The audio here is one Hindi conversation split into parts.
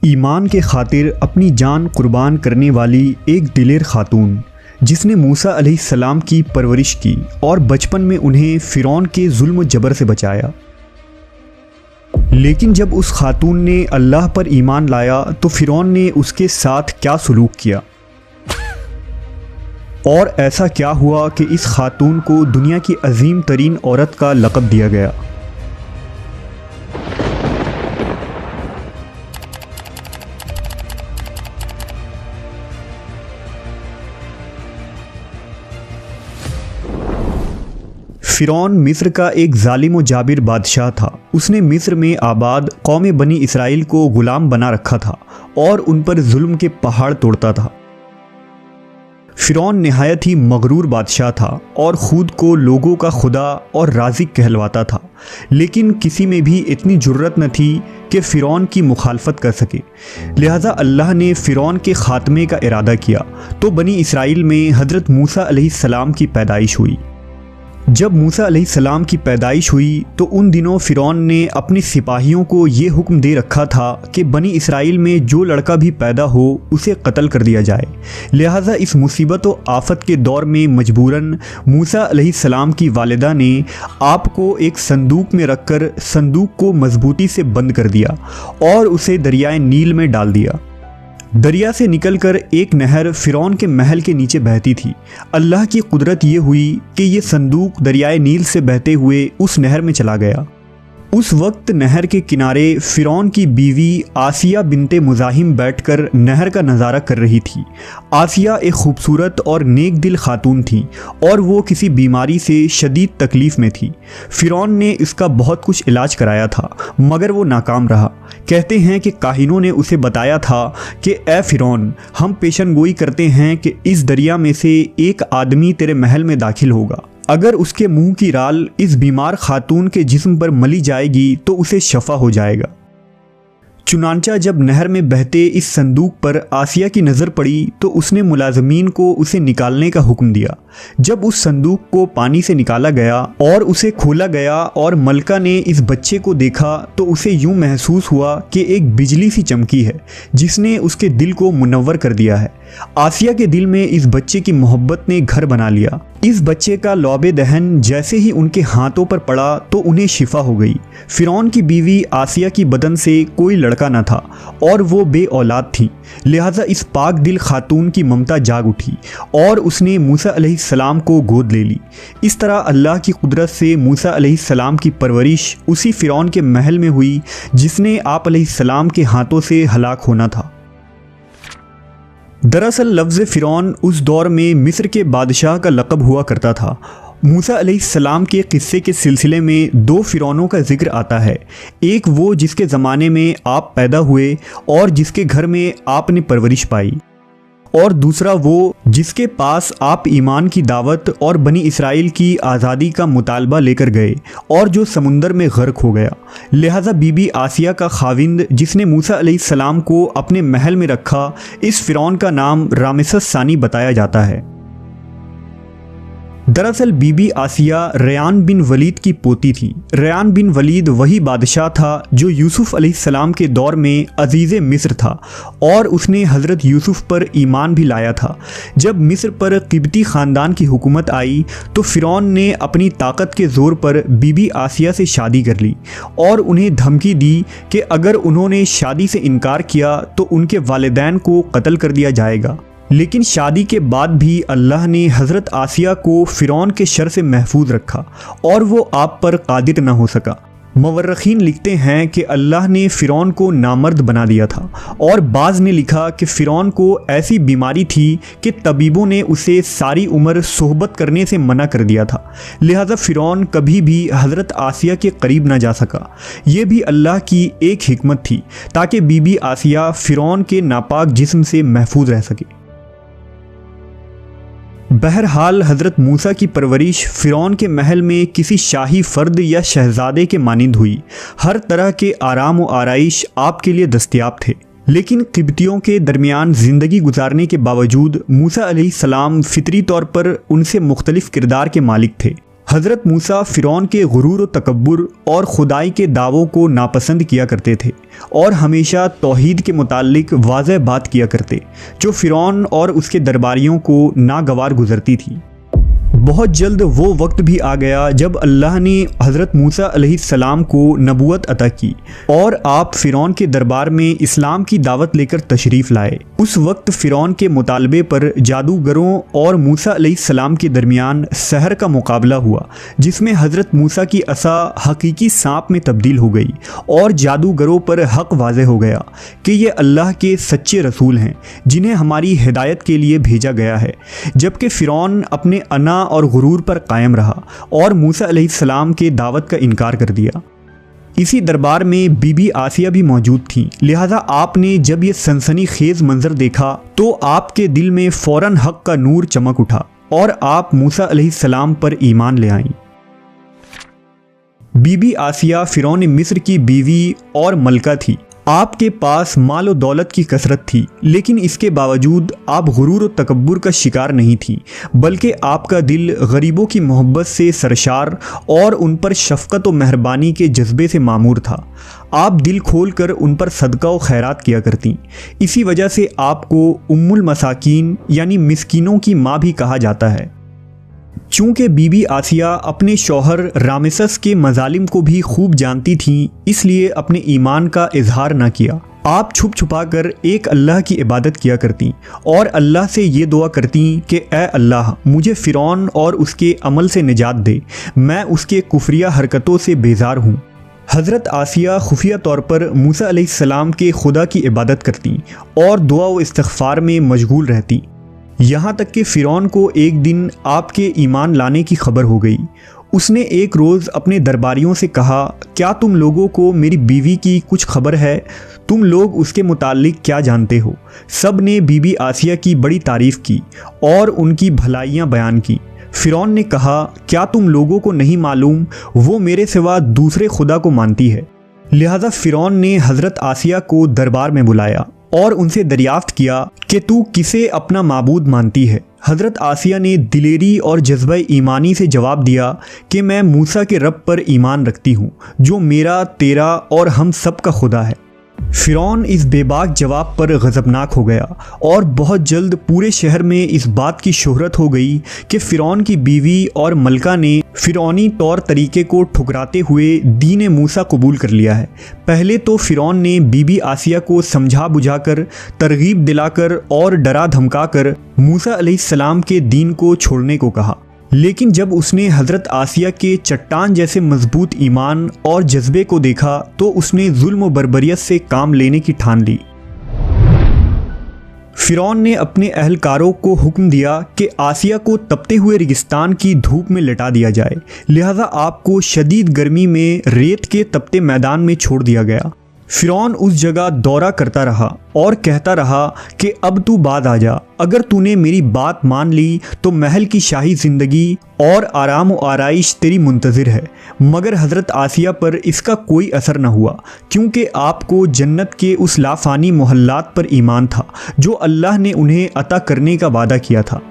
ईमान के खातिर अपनी जान कुर्बान करने वाली एक दिलेर खातून जिसने मूसा अलैहिस्सलाम की परवरिश की और बचपन में उन्हें फ़िरौन के जुल्म जबर से बचाया। लेकिन जब उस खातून ने अल्लाह पर ईमान लाया तो फ़िरौन ने उसके साथ क्या सलूक किया और ऐसा क्या हुआ कि इस खातून को दुनिया की अजीम तरीन औरत का लक़ब दिया गया। फ़िरौन मिस्र का एक जालिम व जाबिर बादशाह था। उसने मिस्र में आबाद कौम बनी इसराइल को ग़ुलाम बना रखा था और उन पर जुल्म के पहाड़ तोड़ता था। फ़िरौन नहायत ही मगरूर बादशाह था और ख़ुद को लोगों का खुदा और राज़िक कहलवाता था, लेकिन किसी में भी इतनी जुर्रत न थी कि फ़िरौन की मुखालफत कर सके। लिहाजा अल्लाह ने फ़िरौन के ख़ात्मे का इरादा किया तो बनी इसराइल में हज़रत मूसा अलैहिस्सलाम की पैदाइश हुई। जब मूसा अलैहिस्सलाम की पैदाइश हुई तो उन दिनों फ़िरौन ने अपने सिपाहियों को ये हुक्म दे रखा था कि बनी इसराइल में जो लड़का भी पैदा हो उसे कत्ल कर दिया जाए। लिहाजा इस मुसीबत व आफत के दौर में मजबूरन मूसा अलैहिस्सलाम की वालिदा ने आपको एक संदूक में रखकर संदूक को मजबूती से बंद कर दिया और उसे दरियाए नील में डाल दिया। दरिया से निकलकर एक नहर फ़िरौन के महल के नीचे बहती थी। अल्लाह की कुदरत ये हुई कि ये संदूक दरियाए नील से बहते हुए उस नहर में चला गया। उस वक्त नहर के किनारे फ़िरौन की बीवी आसिया बिनते मुज़ाहिम बैठकर नहर का नज़ारा कर रही थी। आसिया एक खूबसूरत और नेक दिल खातून थी और वो किसी बीमारी से शदीद तकलीफ़ में थी। फ़िरौन ने इसका बहुत कुछ इलाज कराया था मगर वो नाकाम रहा। कहते हैं कि काहिनों ने उसे बताया था कि ए फ़िरौन, हम पेशन गोई करते हैं कि इस दरिया में से एक आदमी तेरे महल में दाखिल होगा। अगर उसके मुंह की राल इस बीमार खातून के जिस्म पर मली जाएगी तो उसे शफा हो जाएगा। चुनांचा जब नहर में बहते इस संदूक पर आसिया की नज़र पड़ी तो उसने मुलाजमीन को उसे निकालने का हुक्म दिया। जब उस संदूक को पानी से निकाला गया और उसे खोला गया और मलका ने इस बच्चे को देखा तो उसे यूं महसूस हुआ कि एक बिजली सी चमकी है जिसने उसके दिल को मुनव्वर कर दिया है। आसिया के दिल में इस बच्चे की मोहब्बत ने घर बना लिया। इस बच्चे का लौबे दहन जैसे ही उनके हाथों पर पड़ा तो उन्हें शिफा हो गई। फ़िरौन की बीवी आसिया की बदन से कोई लड़का न था और वो बे औलाद थी। लिहाजा इस पाक दिल खातून की ममता जाग उठी और उसने मूसा अलैहिस्सलाम को गोद ले ली। इस तरह अल्लाह की कुदरत से मूसा अलैहिस्सलाम की परवरिश उसी फ़िरौन के महल में हुई जिसने आप अलैहिस्सलाम के हाथों से हलाक होना था। दरअसल लफ्ज़ फ़िरौन उस दौर में मिस्र के बादशाह का लक़ब हुआ करता था। मूसा अलैहिस्सलाम के क़िस्से के सिलसिले में दो फ़िरौनों का ज़िक्र आता है। एक वो जिसके ज़माने में आप पैदा हुए और जिसके घर में आपने परवरिश पाई, और दूसरा वो जिसके पास आप ईमान की दावत और बनी इसराइल की आज़ादी का मुतालबा लेकर गए और जो समुंदर में गर्क हो गया। लिहाजा बीबी आसिया का खाविंद जिसने मूसा अलैहिस्सलाम को अपने महल में रखा, इस फ़िरौन का नाम रामेसस सानी बताया जाता है। दरअसल बीबी आसिया रयान बिन वलीद की पोती थी। रयान बिन वलीद वही बादशाह था जो यूसुफ अलैहिस्सलाम के दौर में अजीज़ मिस्र था और उसने हज़रत यूसुफ पर ईमान भी लाया था। जब मिस्र पर क़िब्ती ख़ानदान की हुकूमत आई तो फ़िरौन ने अपनी ताकत के ज़ोर पर बीबी आसिया से शादी कर ली और उन्हें धमकी दी कि अगर उन्होंने शादी से इनकार किया तो उनके वालिदैन को कत्ल कर दिया जाएगा। लेकिन शादी के बाद भी अल्लाह ने हज़रत आसिया को फ़िरौन के शर से महफूज रखा और वो आप पर कादिर न हो सका। मवर्रखीन लिखते हैं कि अल्लाह ने फ़िरौन को नामर्द बना दिया था और बाज़ ने लिखा कि फ़िरौन को ऐसी बीमारी थी कि तबीबों ने उसे सारी उम्र सोहबत करने से मना कर दिया था। लिहाजा फ़िरौन कभी भी हज़रत आसिया के करीब ना जा सका। ये भी अल्लाह की एक हिकमत थी ताकि बीबी आसिया फ़िरौन के नापाक जिस्म से महफूज रह सके। बहरहाल हज़रत मूसा की परवरिश फ़िरौन के महल में किसी शाही फ़र्द या शहज़ादे के मानिंद हुई। हर तरह के आराम व आराइश आपके लिए दस्तयाब थे। लेकिन क़िब्तियों के दरमियान ज़िंदगी गुजारने के बावजूद मूसा अलैहिस्सलाम फ़ितरी तौर पर उनसे मुख्तलिफ़ किरदार के मालिक थे। हज़रत मूसा फ़िरौन के गुरूर व तकब्बुर और खुदाई के दावों को नापसंद किया करते थे और हमेशा तौहीद के मुताल्लिक वाज़ह बात किया करते, जो फ़िरौन और उसके दरबारियों को नागवार गुजरती थी। बहुत जल्द वो वक्त भी आ गया जब अल्लाह ने हज़रत मूसा अलैहिस्सलाम को नबूवत अता की और आप फ़िरौन के दरबार में इस्लाम की दावत लेकर तशरीफ़ लाए। उस वक्त फ़िरौन के मुतालबे पर जादूगरों और मूसा अलैहिस्सलाम के दरमियान सहर का मुकाबला हुआ, जिसमें हज़रत मूसा की असा हकीकी सांप में तब्दील हो गई और जादूगरों पर हक वाज़े हो गया कि ये अल्लाह के सच्चे रसूल हैं जिन्हें हमारी हिदायत के लिए भेजा गया है। जबकि फ़िरौन अपने अना और गुरूर पर कायम रहा और मूसा अलैहिस्सलाम के दावत का इनकार कर दिया। इसी दरबार में बीबी आसिया भी मौजूद थीं, लिहाजा आपने जब ये सनसनीखेज मंजर देखा तो आपके दिल में फ़ौरन हक का नूर चमक उठा और आप मूसा अलैहिस्सलाम पर ईमान ले आईं। बीबी आसिया फ़िरौन मिस्र की बीवी और मलका थी। आपके पास माल और दौलत की कसरत थी, लेकिन इसके बावजूद आप गुरूर और तकब्बुर का शिकार नहीं थी, बल्कि आपका दिल गरीबों की मोहब्बत से सरशार और उन पर शफ़क़त और मेहरबानी के जज्बे से मामूर था। आप दिल खोल कर उन पर सदका और खैरात किया करती। इसी वजह से आपको उम्मुल मसाकीन यानी मिस्कीनों की माँ भी कहा जाता है। चूँकि बीबी आसिया अपने शौहर रामेसस के मजालिम को भी खूब जानती थीं, इसलिए अपने ईमान का इजहार न किया। आप छुप छुपा कर एक अल्लाह की इबादत किया करती और अल्लाह से ये दुआ करती कि ए अल्लाह, मुझे फ़िरौन और उसके अमल से निजात दे, मैं उसके कुफरिया हरकतों से बेजार हूँ। हज़रत आसिया खुफिया तौर पर मूसा अलैहिस्सलाम के खुदा की इबादत करती और दुआ व इस्तिग़फ़ार में मशगूल रहती। यहाँ तक कि फ़िरौन को एक दिन आपके ईमान लाने की खबर हो गई। उसने एक रोज़ अपने दरबारियों से कहा, क्या तुम लोगों को मेरी बीवी की कुछ खबर है? तुम लोग उसके मुताल्लिक क्या जानते हो? सब ने बीबी आसिया की बड़ी तारीफ़ की और उनकी भलाइयाँ बयान की। फ़िरौन ने कहा, क्या तुम लोगों को नहीं मालूम वो मेरे सिवा दूसरे खुदा को मानती है? लिहाजा फ़िरौन ने हज़रत आसिया को दरबार में बुलाया और उनसे दरियाफ्त किया कि तू किसे अपना माबूद मानती है। हज़रत आसिया ने दिलेरी और जज्बा ईमानी से जवाब दिया कि मैं मूसा के रब पर ईमान रखती हूँ, जो मेरा, तेरा और हम सब का खुदा है। फ़िरौन इस बेबाक जवाब पर गज़बनाक हो गया और बहुत जल्द पूरे शहर में इस बात की शोहरत हो गई कि फ़िरौन की बीवी और मलका ने फ़िरौनी तौर तरीके को ठुकराते हुए दीन मूसा कबूल कर लिया है। पहले तो फ़िरौन ने बीबी आसिया को समझा बुझाकर, तरगीब दिलाकर और डरा धमकाकर मूसा अलैहिस्सलाम के दीन को छोड़ने को कहा, लेकिन जब उसने हज़रत आसिया के चट्टान जैसे मजबूत ईमान और जज्बे को देखा तो उसने जुल्म व बर्बरियत से काम लेने की ठान ली। फ़िरौन ने अपने अहलकारों को हुक्म दिया कि आसिया को तपते हुए रेगिस्तान की धूप में लिटा दिया जाए, लिहाजा आपको शदीद गर्मी में रेत के तपते मैदान में छोड़ दिया गया। फ़िरौन उस जगह दौरा करता रहा और कहता रहा कि अब तू बाद आ जा, अगर तूने मेरी बात मान ली तो महल की शाही ज़िंदगी और आराम व आराइश तेरी मुंतज़िर है। मगर हज़रत आसिया पर इसका कोई असर न हुआ, क्योंकि आपको जन्नत के उस लाफ़ानी मोहल्लात पर ईमान था जो अल्लाह ने उन्हें अता करने का वादा किया था।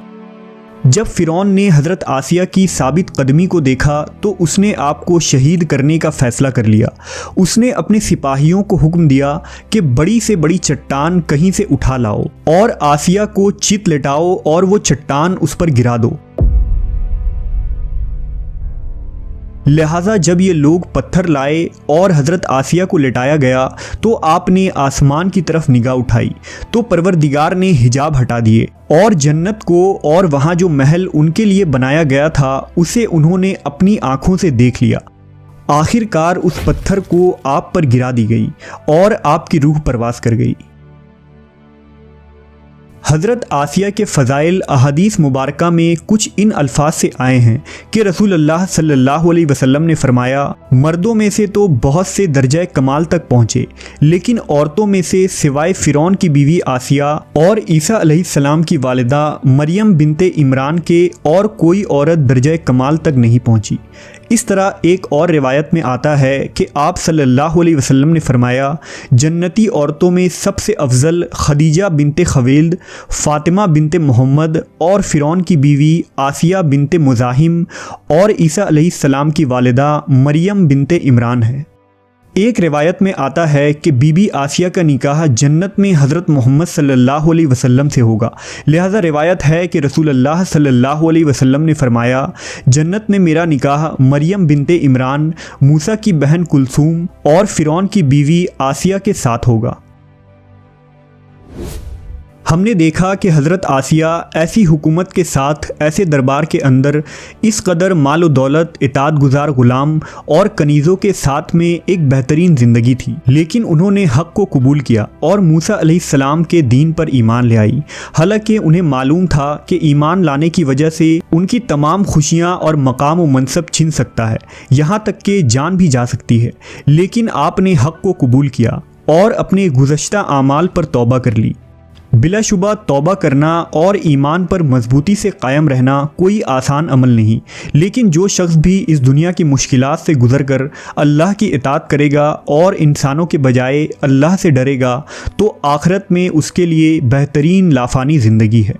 जब फ़िरौन ने हज़रत आसिया की साबित कदमी को देखा तो उसने आपको शहीद करने का फ़ैसला कर लिया। उसने अपने सिपाहियों को हुक्म दिया कि बड़ी से बड़ी चट्टान कहीं से उठा लाओ और आसिया को चित लेटाओ और वो चट्टान उस पर गिरा दो। लिहाजा जब ये लोग पत्थर लाए और हज़रत आसिया को लेटाया गया तो आपने आसमान की तरफ निगाह उठाई तो परवरदिगार ने हिजाब हटा दिए और जन्नत को और वहाँ जो महल उनके लिए बनाया गया था उसे उन्होंने अपनी आँखों से देख लिया। आखिरकार उस पत्थर को आप पर गिरा दी गई और आपकी रूह परवास कर गई। हज़रत आसिया के फ़ज़ाइल अहादीस मुबारका में कुछ इन अल्फाज से आए हैं कि रसूलुल्लाह सल्लल्लाहु अलैहि वसल्लम ने फरमाया, मर्दों में से तो बहुत से दर्जा कमाल तक पहुँचे, लेकिन औरतों में से सिवाय फ़िरौन की बीवी आसिया और ईसा अलैहिस्सलाम की वालिदा मरियम बिनते इमरान के और कोई औरत दर्जा कमाल तक नहीं पहुँची। इस तरह एक और रिवायत में आता है कि आप सल्लल्लाहु अलैहि वसल्लम ने फरमाया, जन्नती औरतों में सबसे अफजल खदीजा बिनते खवेल्द, फ़ातिमा बिनते मोहम्मद और फ़िरौन की बीवी आसिया बिनते मुज़ाहिम और ईसा अलैहिस्सलाम की वालिदा मरियम बिनते इमरान है। एक रिवायत में आता है कि बीबी आसिया का निकाह जन्नत में हज़रत मोहम्मद सल्लल्लाहु अलैहि वसल्लम से होगा। लिहाजा रिवायत है कि रसूलुल्लाह सल्लल्लाहु अलैहि वसल्लम ने फरमाया, जन्नत में मेरा निकाह मरियम बिनते इमरान, मूसा की बहन कुलसूम और फ़िरौन की बीवी आसिया के साथ होगा। हमने देखा कि हज़रत आसिया ऐसी हुकूमत के साथ, ऐसे दरबार के अंदर इस कदर माल व दौलत, इताअत गुज़ार ग़ुलाम और कनीज़ों के साथ में एक बेहतरीन ज़िंदगी थी, लेकिन उन्होंने हक़ को कबूल किया और मूसा अलैहिस्सलाम के दीन पर ईमान ले आई। हालांकि उन्हें मालूम था कि ईमान लाने की वजह से उनकी तमाम खुशियाँ और मकाम व मनसब छिन सकता है, यहाँ तक कि जान भी जा सकती है, लेकिन आपने हक़ को कबूल किया और अपने गुज़श्ता आमाल पर तौबा कर ली। बिलाशुबा तौबा करना और ईमान पर मजबूती से कायम रहना कोई आसान अमल नहीं, लेकिन जो शख्स भी इस दुनिया की मुश्किलात से गुज़र कर अल्लाह की इताअत करेगा और इंसानों के बजाय अल्लाह से डरेगा तो आखिरत में उसके लिए बेहतरीन लाफानी ज़िंदगी है।